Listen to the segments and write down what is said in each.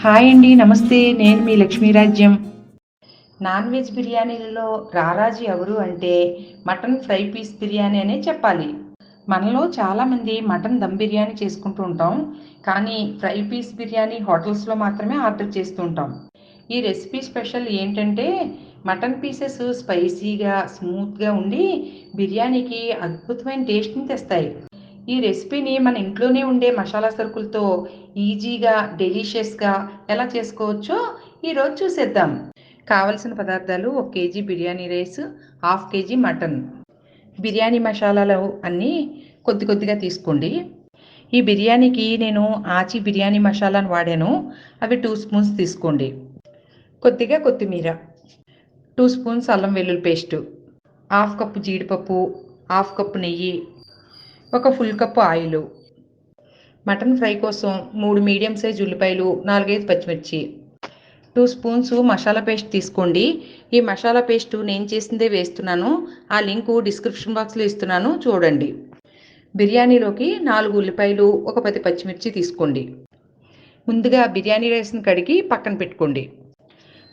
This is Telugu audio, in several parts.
హాయ్ అండి. నమస్తే. నేను మీ లక్ష్మీరాజ్యం. నాన్ వెజ్ బిర్యానీలలో రారాజు ఎవరు అంటే మటన్ ఫ్రై పీస్ బిర్యానీ అనే చెప్పాలి. మనలో చాలామంది మటన్ దమ్ బిర్యానీ చేసుకుంటూ ఉంటాం. కానీ ఫ్రై పీస్ బిర్యానీ హోటల్స్లో మాత్రమే ఆర్డర్ చేస్తూ ఉంటాం. ఈ రెసిపీ స్పెషల్ ఏంటంటే మటన్ పీసెస్ స్పైసీగా స్మూత్గా ఉండి బిర్యానీకి అద్భుతమైన టేస్ట్ని తెస్తాయి. ఈ రెసిపీని మన ఇంట్లోనే ఉండే మసాలా సరుకులతో ఈజీగా డెలీషియస్గా ఎలా చేసుకోవచ్చో ఈరోజు చూసేద్దాం. కావలసిన పదార్థాలు: 1 KG biryani rice, half KG mutton. Biryani మసాలాలు అన్నీ కొద్ది కొద్దిగా తీసుకోండి. ఈ బిర్యానీకి నేను ఆచి బిర్యానీ మసాలాను వాడాను. అవి 2 స్పూన్స్ తీసుకోండి. కొద్దిగా కొత్తిమీర, 2 స్పూన్స్ అల్లం వెల్లుల్లి పేస్టు, హాఫ్ కప్పు జీడిపప్పు, హాఫ్ కప్పు నెయ్యి, ఒక full cup oil. Mutton fry కోసం 3 మీడియం సైజ్ ఉల్లిపాయలు, 4-5 పచ్చిమిర్చి, 2 స్పూన్స్ మసాలా పేస్ట్ తీసుకోండి. ఈ మసాలా పేస్ట్ నేను చేసిందే వేస్తున్నాను. ఆ లింకు డిస్క్రిప్షన్ బాక్స్లో ఇస్తున్నాను, చూడండి. బిర్యానీలోకి 4 ఉల్లిపాయలు, ఒక 10 పచ్చిమిర్చి తీసుకోండి. ముందుగా బిర్యానీ రైస్ని కడిగి పక్కన పెట్టుకోండి.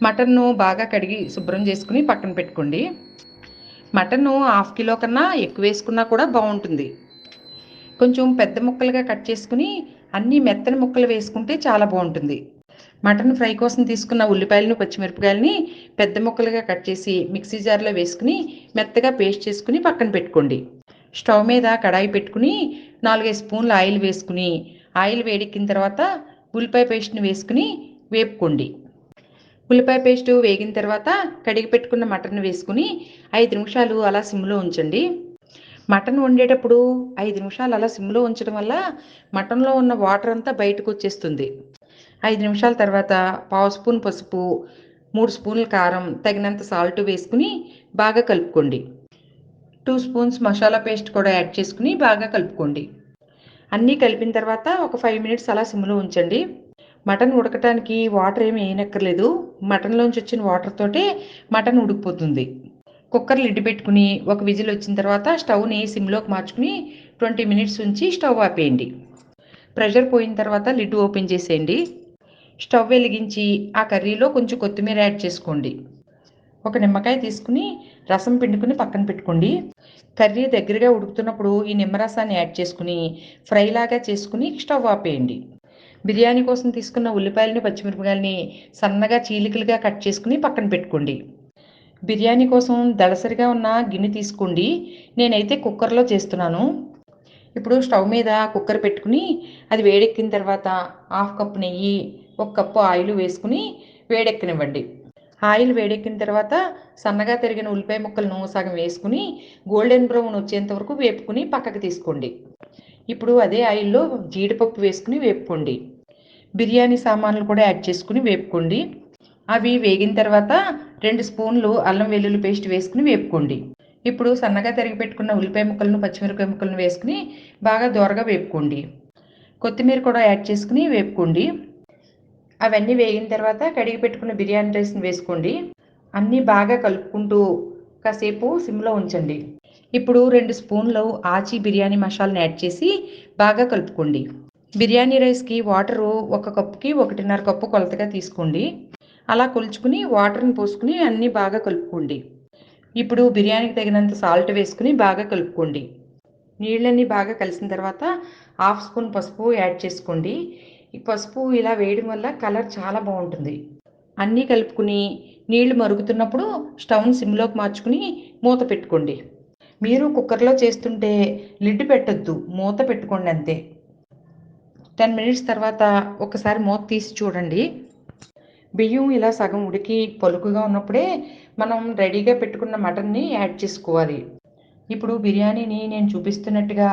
మటన్ను బాగా కడిగి శుభ్రం చేసుకుని పక్కన పెట్టుకోండి. మటన్ను హాఫ్ కిలో కన్నా ఎక్కువ వేసుకున్నా కూడా బాగుంటుంది. కొంచెం పెద్ద ముక్కలుగా కట్ చేసుకుని అన్నీ మెత్తని ముక్కలు వేసుకుంటే చాలా బాగుంటుంది. మటన్ ఫ్రై కోసం తీసుకున్న ఉల్లిపాయలను, పచ్చిమిరపకాయలని పెద్ద ముక్కలుగా కట్ చేసి మిక్సీ జార్లో వేసుకుని మెత్తగా పేస్ట్ చేసుకుని పక్కన పెట్టుకోండి. స్టవ్ మీద కడాయి పెట్టుకుని 4-5 స్పూన్ల ఆయిల్ వేసుకుని ఆయిల్ వేడెక్కిన తర్వాత ఉల్లిపాయ పేస్ట్ని వేసుకుని వేపుకోండి. ఉల్లిపాయ పేస్టు వేగిన తర్వాత కడిగి పెట్టుకున్న మటన్ వేసుకుని 5 నిమిషాలు అలా సిమ్లో ఉంచండి. మటన్ వండేటప్పుడు 5 నిమిషాలు అలా సిమ్లో ఉంచడం వల్ల మటన్లో ఉన్న వాటర్ అంతా బయటకు వచ్చేస్తుంది. 5 నిమిషాల తర్వాత 1/2 స్పూన్ పసుపు, 3 స్పూన్ల కారం, తగినంత సాల్ట్ వేసుకుని బాగా కలుపుకోండి. 2 స్పూన్స్ మసాలా పేస్ట్ కూడా యాడ్ చేసుకుని బాగా కలుపుకోండి. అన్నీ కలిపిన తర్వాత ఒక 5 మినిట్స్ అలా సిమ్లో ఉంచండి. మటన్ ఉడకటానికి వాటర్ ఏమి వేయనక్కర్లేదు. మటన్లోంచి వచ్చిన వాటర్ తోటే మటన్ ఉడికిపోతుంది. కుక్కర్ లిడ్ పెట్టుకుని ఒక విజిల్ వచ్చిన తర్వాత స్టవ్ని సిమ్లోకి మార్చుకుని 20 మినిట్స్ ఉంచి స్టవ్ ఆపేయండి. ప్రెషర్ పోయిన తర్వాత లిడ్ ఓపెన్ చేసేయండి. స్టవ్ వెలిగించి ఆ కర్రీలో కొంచెం కొత్తిమీర యాడ్ చేసుకోండి. ఒక నిమ్మకాయ తీసుకుని రసం పిండుకుని పక్కన పెట్టుకోండి. కర్రీ దగ్గరగా ఉడుకుతున్నప్పుడు ఈ నిమ్మరసాన్ని యాడ్ చేసుకుని ఫ్రైలాగా చేసుకుని స్టవ్ ఆపేయండి. బిర్యానీ కోసం తీసుకున్న ఉల్లిపాయలని, పచ్చిమిరపకాయలని సన్నగా చీలికలుగా కట్ చేసుకుని పక్కన పెట్టుకోండి. బిర్యానీ కోసం దళసరిగా ఉన్న గిన్నె తీసుకోండి. నేనైతే కుక్కర్లో చేస్తున్నాను. ఇప్పుడు స్టవ్ మీద కుక్కర్ పెట్టుకుని అది వేడెక్కిన తర్వాత హాఫ్ కప్పు నెయ్యి, 1 కప్పు ఆయిల్ వేసుకుని వేడెక్కనివ్వండి. ఆయిల్ వేడెక్కిన తర్వాత సన్నగా తరిగిన ఉల్లిపాయ ముక్కలను సగం వేసుకుని గోల్డెన్ బ్రౌన్ వచ్చేంత వరకు వేపుకుని పక్కకు తీసుకోండి. ఇప్పుడు అదే ఆయిల్లో జీడిపప్పు వేసుకుని వేపుకోండి. బిర్యానీ సామాన్లు కూడా యాడ్ చేసుకుని వేపుకోండి. అవి వేగిన తర్వాత 2 స్పూన్లు అల్లం వెల్లుల్లి పేస్ట్ వేసుకుని వేపుకోండి. ఇప్పుడు సన్నగా తరిగి పెట్టుకున్న ఉల్లిపాయ ముక్కలను, పచ్చిమిరపకాయ ముక్కలను వేసుకుని బాగా దోరగా వేపుకోండి. కొత్తిమీర కూడా యాడ్ చేసుకుని వేపుకోండి. అవన్నీ వేగిన తర్వాత కడిగి పెట్టుకున్న బిర్యానీ రైస్ని వేసుకోండి. అన్నీ బాగా కలుపుకుంటూ కాసేపు సిమ్లో ఉంచండి. ఇప్పుడు 2 స్పూన్లు ఆచి బిర్యానీ మసాలాను యాడ్ చేసి బాగా కలుపుకోండి. బిర్యానీ రైస్కి వాటరు 1 కప్పుకి 1.5 కప్పు కొలతగా తీసుకోండి. అలా కొలుచుకుని వాటర్ని పోసుకుని అన్నీ బాగా కలుపుకోండి. ఇప్పుడు బిర్యానీకి తగినంత సాల్ట్ వేసుకుని బాగా కలుపుకోండి. నీళ్ళన్నీ బాగా కలిసిన తర్వాత హాఫ్ స్పూన్ పసుపు యాడ్ చేసుకోండి. ఈ పసుపు ఇలా వేయడం వల్ల కలర్ చాలా బాగుంటుంది. అన్నీ కలుపుకుని నీళ్లు మరుగుతున్నప్పుడు స్టవ్ని సిమ్లోకి మార్చుకుని మూత పెట్టుకోండి. మీరు కుక్కర్లో చేస్తుంటే లిడ్ పెట్టొద్దు, మూత పెట్టుకోండి అంతే. 10 మినిట్స్ తర్వాత ఒకసారి మూత తీసి చూడండి. బియ్యం ఇలా సగం ఉడికి పలుకుగా ఉన్నప్పుడే మనం రెడీగా పెట్టుకున్న మటన్ని యాడ్ చేసుకోవాలి. ఇప్పుడు బిర్యానీని నేను చూపిస్తున్నట్టుగా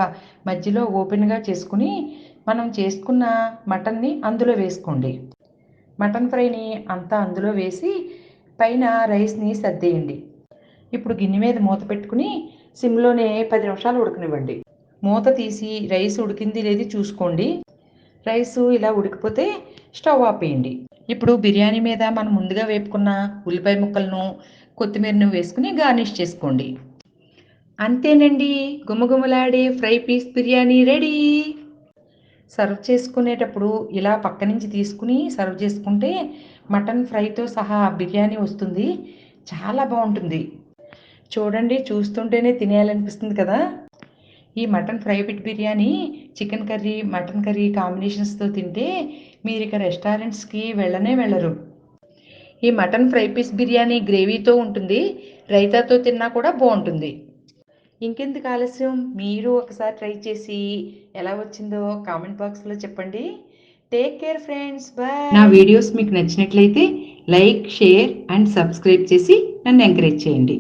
మధ్యలో ఓపెన్గా చేసుకుని మనం చేసుకున్న మటన్ని అందులో వేసుకోండి. మటన్ ఫ్రైని అంతా అందులో వేసి పైన రైస్ని సర్దేయండి. ఇప్పుడు గిన్నె మీద మూత పెట్టుకుని సిమ్లోనే 10 నిమిషాలు ఉడకనివ్వండి. మూత తీసి రైస్ ఉడికింది లేది చూసుకోండి. రైసు ఇలా ఉడికిపోతే స్టవ్ ఆపేయండి. ఇప్పుడు బిర్యానీ మీద మనం ముందుగా వేపుకున్న ఉల్లిపాయ ముక్కలను, కొత్తిమీరను వేసుకుని గార్నిష్ చేసుకోండి. అంతేనండి, గుమగుమలాడే fry piece biryani ready. Serve చేసుకునేటప్పుడు ఇలా పక్క నుంచి తీసుకుని సర్వ్ చేసుకుంటే మటన్ ఫ్రైతో సహా బిర్యానీ వస్తుంది. చాలా బాగుంటుంది. చూడండి, చూస్తుంటేనే తినేయాలనిపిస్తుంది కదా. ఈ mutton fry piece biryani chicken curry, mutton curry కాంబినేషన్స్తో తింటే మీరు ఇక రెస్టారెంట్స్కి వెళ్ళనే వెళ్ళరు. ఈ మటన్ ఫ్రై పీస్ బిర్యానీ గ్రేవీతో ఉంటుంది. రైతాతో తిన్నా కూడా బాగుంటుంది. ఇంకెందుకు ఆలస్యం, మీరు ఒకసారి ట్రై చేసి ఎలా వచ్చిందో కామెంట్ బాక్స్లో చెప్పండి. Take care friends, bye. నా వీడియోస్ మీకు నచ్చినట్లయితే లైక్, షేర్ అండ్ సబ్స్క్రైబ్ చేసి నన్ను ఎంకరేజ్ చేయండి.